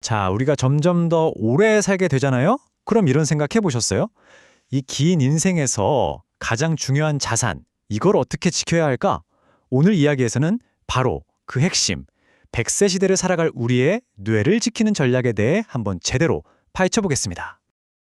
자, 우리가 점점 더 오래 살게 되잖아요? 그럼 이런 생각 해보셨어요? 이 긴 인생에서 가장 중요한 자산, 이걸 어떻게 지켜야 할까? 오늘 이야기에서는 바로 그 핵심, 100세 시대를 살아갈 우리의 뇌를 지키는 전략에 대해 한번 제대로 파헤쳐 보겠습니다.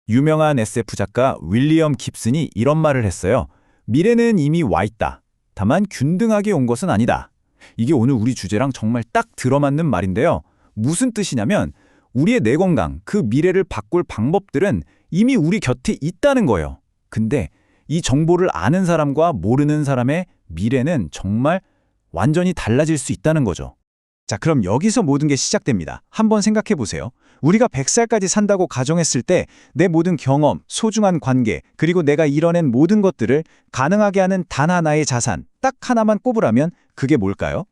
유명한 SF 작가 윌리엄 깁슨이 이런 말을 했어요. 미래는 이미 와 있다. 다만 균등하게 온 것은 아니다. 이게 오늘 우리 주제랑 정말 딱 들어맞는 말인데요. 무슨 뜻이냐면 우리의 뇌 건강, 그 미래를 바꿀 방법들은 이미 우리 곁에 있다는 거예요. 근데 이 정보를 아는 사람과 모르는 사람의 미래는 정말 완전히 달라질 수 있다는 거죠. 자, 그럼 여기서 모든 게 시작됩니다. 한번 생각해 보세요. 우리가 100살까지 산다고 가정했을 때 내 모든 경험, 소중한 관계, 그리고 내가 이뤄낸 모든 것들을 가능하게 하는 단 하나의 자산, 딱 하나만 꼽으라면 그게 뭘까요?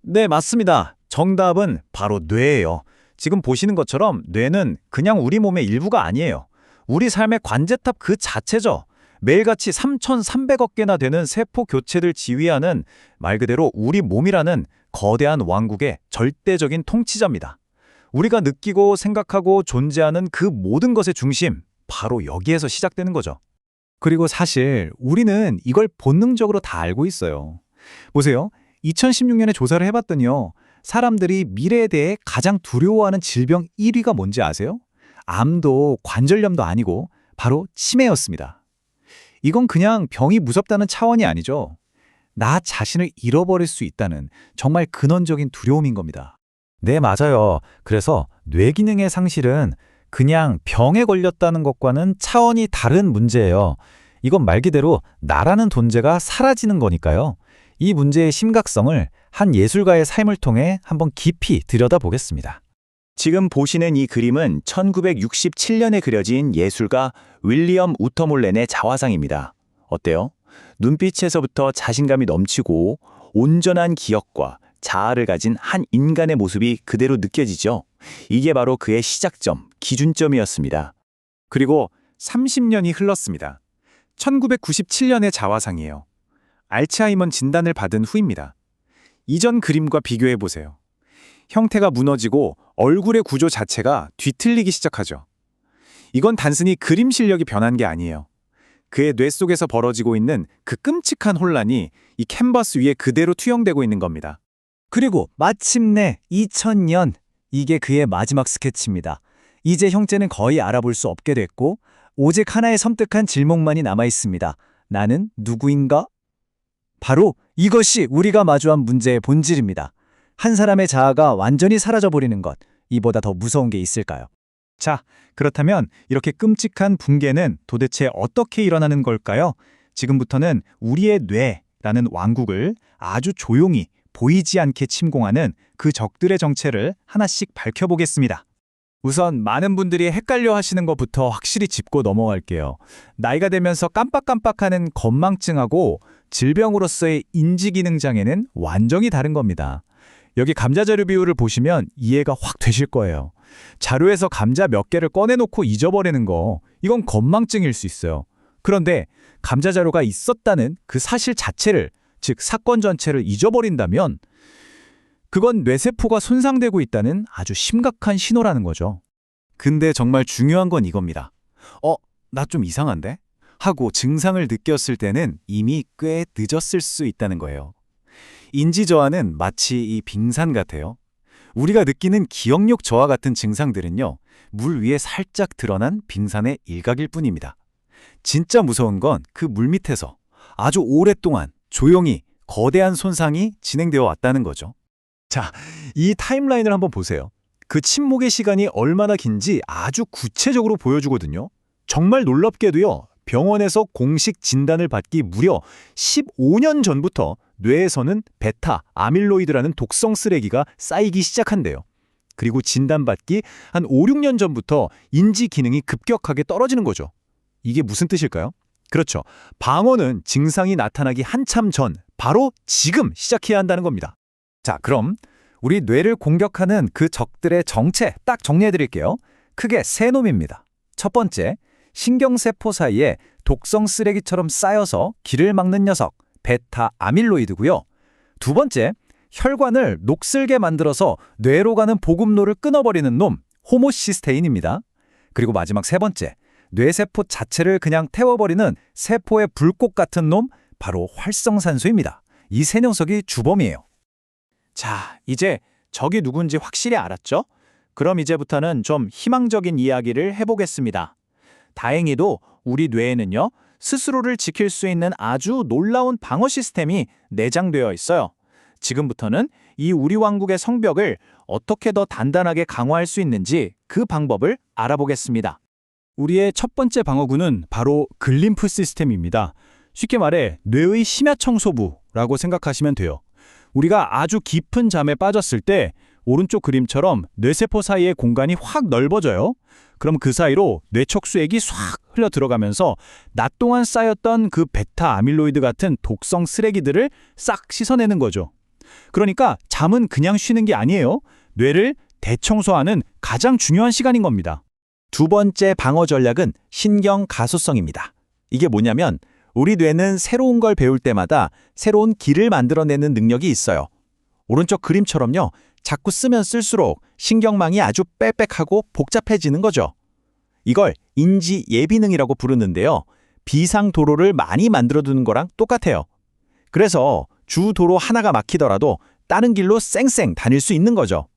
네, 맞습니다. 정답은 바로 뇌예요. 지금 보시는 것처럼 뇌는 그냥 우리 몸의 일부가 아니에요. 우리 삶의 관제탑 그 자체죠. 매일같이 3,300억 개나 되는 세포 교체를 지휘하는 말 그대로 우리 몸이라는 거대한 왕국의 절대적인 통치자입니다. 우리가 느끼고 생각하고 존재하는 그 모든 것의 중심, 바로 여기에서 시작되는 거죠. 그리고 사실 우리는 이걸 본능적으로 다 알고 있어요. 보세요. 2016년에 조사를 해봤더니요. 사람들이 미래에 대해 가장 두려워하는 질병 1위가 뭔지 아세요? 암도 관절염도 아니고 바로 치매였습니다. 이건 그냥 병이 무섭다는 차원이 아니죠. 나 자신을 잃어버릴 수 있다는 정말 근원적인 두려움인 겁니다. 네, 맞아요. 그래서 뇌 기능의 상실은 그냥 병에 걸렸다는 것과는 차원이 다른 문제예요. 이건 말 그대로 나라는 존재가 사라지는 거니까요. 이 문제의 심각성을 한 예술가의 삶을 통해 한번 깊이 들여다보겠습니다. 지금 보시는 이 그림은 1967년에 그려진 예술가 윌리엄 우터몰렌의 자화상입니다. 어때요? 눈빛에서부터 자신감이 넘치고 온전한 기억과 자아를 가진 한 인간의 모습이 그대로 느껴지죠. 이게 바로 그의 시작점, 기준점이었습니다. 그리고 30년이 흘렀습니다. 1997년의 자화상이에요. 알츠하이머 진단을 받은 후입니다. 이전 그림과 비교해 보세요. 형태가 무너지고 얼굴의 구조 자체가 뒤틀리기 시작하죠. 이건 단순히 그림 실력이 변한 게 아니에요. 그의 뇌 속에서 벌어지고 있는 그 끔찍한 혼란이 이 캔버스 위에 그대로 투영되고 있는 겁니다. 그리고 마침내 2000년, 이게 그의 마지막 스케치입니다. 이제 형체는 거의 알아볼 수 없게 됐고 오직 하나의 섬뜩한 질문만이 남아 있습니다. 나는 누구인가? 바로 이것이 우리가 마주한 문제의 본질입니다. 한 사람의 자아가 완전히 사라져버리는 것, 이보다 더 무서운 게 있을까요? 자, 그렇다면 이렇게 끔찍한 붕괴는 도대체 어떻게 일어나는 걸까요? 지금부터는 우리의 뇌라는 왕국을 아주 조용히 보이지 않게 침공하는 그 적들의 정체를 하나씩 밝혀보겠습니다. 우선 많은 분들이 헷갈려 하시는 것부터 확실히 짚고 넘어갈게요. 나이가 되면서 깜빡깜빡하는 건망증하고 질병으로서의 인지기능 장애는 완전히 다른 겁니다. 여기 감자 자료 비율을 보시면 이해가 확 되실 거예요. 자료에서 감자 몇 개를 꺼내놓고 잊어버리는 거, 이건 건망증일 수 있어요. 그런데 감자 자료가 있었다는 그 사실 자체를, 즉 사건 전체를 잊어버린다면 그건 뇌세포가 손상되고 있다는 아주 심각한 신호라는 거죠. 근데 정말 중요한 건 이겁니다. 나 좀 이상한데? 하고 증상을 느꼈을 때는 이미 꽤 늦었을 수 있다는 거예요. 인지저하는 마치 이 빙산 같아요. 우리가 느끼는 기억력 저하 같은 증상들은요, 물 위에 살짝 드러난 빙산의 일각일 뿐입니다. 진짜 무서운 건 그 물 밑에서 아주 오랫동안 조용히 거대한 손상이 진행되어 왔다는 거죠. 자, 이 타임라인을 한번 보세요. 그 침묵의 시간이 얼마나 긴지 아주 구체적으로 보여주거든요. 정말 놀랍게도요, 병원에서 공식 진단을 받기 무려 15년 전부터 뇌에서는 베타 아밀로이드라는 독성 쓰레기가 쌓이기 시작한대요. 그리고 진단받기 한 5, 6년 전부터 인지 기능이 급격하게 떨어지는 거죠. 이게 무슨 뜻일까요? 그렇죠. 방어는 증상이 나타나기 한참 전, 바로 지금 시작해야 한다는 겁니다. 자, 그럼 우리 뇌를 공격하는 그 적들의 정체 딱 정리해 드릴게요. 크게 세 놈입니다. 첫 번째, 신경세포 사이에 독성 쓰레기처럼 쌓여서 길을 막는 녀석, 베타 아밀로이드고요. 두 번째, 혈관을 녹슬게 만들어서 뇌로 가는 보급로를 끊어버리는 놈, 호모시스테인입니다. 그리고 마지막 세 번째, 뇌세포 자체를 그냥 태워버리는 세포의 불꽃 같은 놈, 바로 활성산소입니다. 이 세 녀석이 주범이에요. 자, 이제 적이 누군지 확실히 알았죠? 그럼 이제부터는 좀 희망적인 이야기를 해보겠습니다. 다행히도 우리 뇌에는요, 스스로를 지킬 수 있는 아주 놀라운 방어 시스템이 내장되어 있어요. 지금부터는 이 우리 왕국의 성벽을 어떻게 더 단단하게 강화할 수 있는지 그 방법을 알아보겠습니다. 우리의 첫 번째 방어구는 바로 글림프 시스템입니다. 쉽게 말해 뇌의 심야 청소부라고 생각하시면 돼요. 우리가 아주 깊은 잠에 빠졌을 때 오른쪽 그림처럼 뇌세포 사이의 공간이 확 넓어져요. 그럼 그 사이로 뇌척수액이 싹 흘러 들어가면서 낮 동안 쌓였던 그 베타 아밀로이드 같은 독성 쓰레기들을 싹 씻어내는 거죠. 그러니까 잠은 그냥 쉬는 게 아니에요. 뇌를 대청소하는 가장 중요한 시간인 겁니다. 두 번째 방어 전략은 신경 가소성입니다. 이게 뭐냐면 우리 뇌는 새로운 걸 배울 때마다 새로운 길을 만들어내는 능력이 있어요. 오른쪽 그림처럼요. 자꾸 쓰면 쓸수록 신경망이 아주 빽빽하고 복잡해지는 거죠. 이걸 인지 예비능이라고 부르는데요. 비상 도로를 많이 만들어두는 거랑 똑같아요. 그래서 주 도로 하나가 막히더라도 다른 길로 쌩쌩 다닐 수 있는 거죠.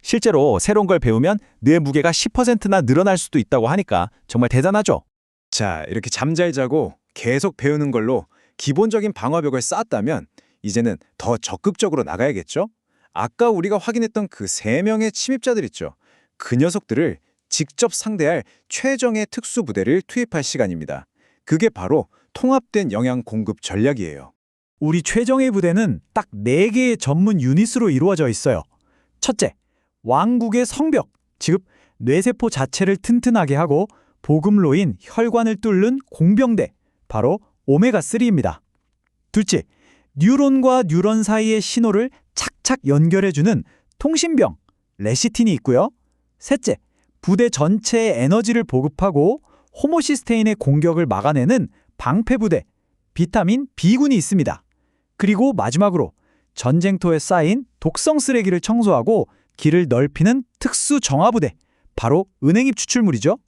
실제로 새로운 걸 배우면 뇌 무게가 10%나 늘어날 수도 있다고 하니까 정말 대단하죠. 자, 이렇게 잠 잘 자고 계속 배우는 걸로 기본적인 방어벽을 쌓았다면 이제는 더 적극적으로 나가야겠죠? 아까 우리가 확인했던 그 3명의 침입자들 있죠. 그 녀석들을 직접 상대할 최정의 특수부대를 투입할 시간입니다. 그게 바로 통합된 영양 공급 전략이에요. 우리 최정예 부대는 딱 4개의 전문 유닛으로 이루어져 있어요. 첫째, 왕국의 성벽, 즉 뇌세포 자체를 튼튼하게 하고 보급로인 혈관을 뚫는 공병대, 바로 오메가3입니다. 둘째, 뉴런과 뉴런 사이의 신호를 착착 연결해주는 통신병, 레시틴이 있고요. 셋째, 부대 전체의 에너지를 보급하고 호모시스테인의 공격을 막아내는 방패부대, 비타민 B군이 있습니다. 그리고 마지막으로 전쟁터에 쌓인 독성 쓰레기를 청소하고 길을 넓히는 특수 정화부대, 바로 은행입 추출물이죠.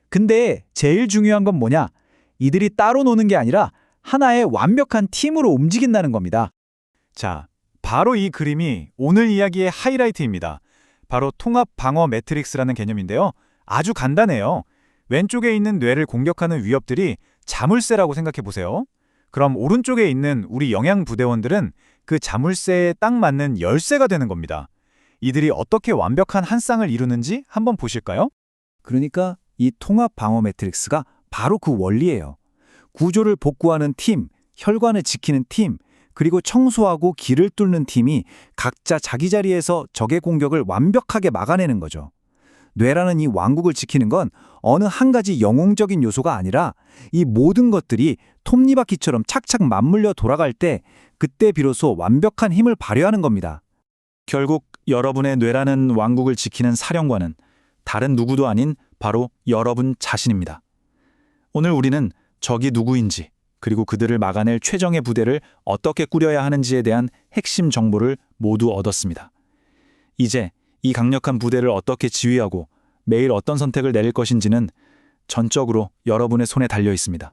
근데 제일 중요한 건 뭐냐? 이들이 따로 노는 게 아니라 하나의 완벽한 팀으로 움직인다는 겁니다. 자, 바로 이 그림이 오늘 이야기의 하이라이트입니다. 바로 통합 방어 매트릭스라는 개념인데요. 아주 간단해요. 왼쪽에 있는 뇌를 공격하는 위협들이 자물쇠라고 생각해 보세요. 그럼 오른쪽에 있는 우리 영양 부대원들은 그 자물쇠에 딱 맞는 열쇠가 되는 겁니다. 이들이 어떻게 완벽한 한 쌍을 이루는지 한번 보실까요? 그러니까 이 통합 방어 매트릭스가 바로 그 원리예요. 구조를 복구하는 팀, 혈관을 지키는 팀, 그리고 청소하고 길을 뚫는 팀이 각자 자기 자리에서 적의 공격을 완벽하게 막아내는 거죠. 뇌라는 이 왕국을 지키는 건 어느 한 가지 영웅적인 요소가 아니라 이 모든 것들이 톱니바퀴처럼 착착 맞물려 돌아갈 때 그때 비로소 완벽한 힘을 발휘하는 겁니다. 결국 여러분의 뇌라는 왕국을 지키는 사령관은 다른 누구도 아닌 바로 여러분 자신입니다. 오늘 우리는 적이 누구인지 그리고 그들을 막아낼 최정의 부대를 어떻게 꾸려야 하는지에 대한 핵심 정보를 모두 얻었습니다. 이제 이 강력한 부대를 어떻게 지휘하고 매일 어떤 선택을 내릴 것인지는 전적으로 여러분의 손에 달려 있습니다.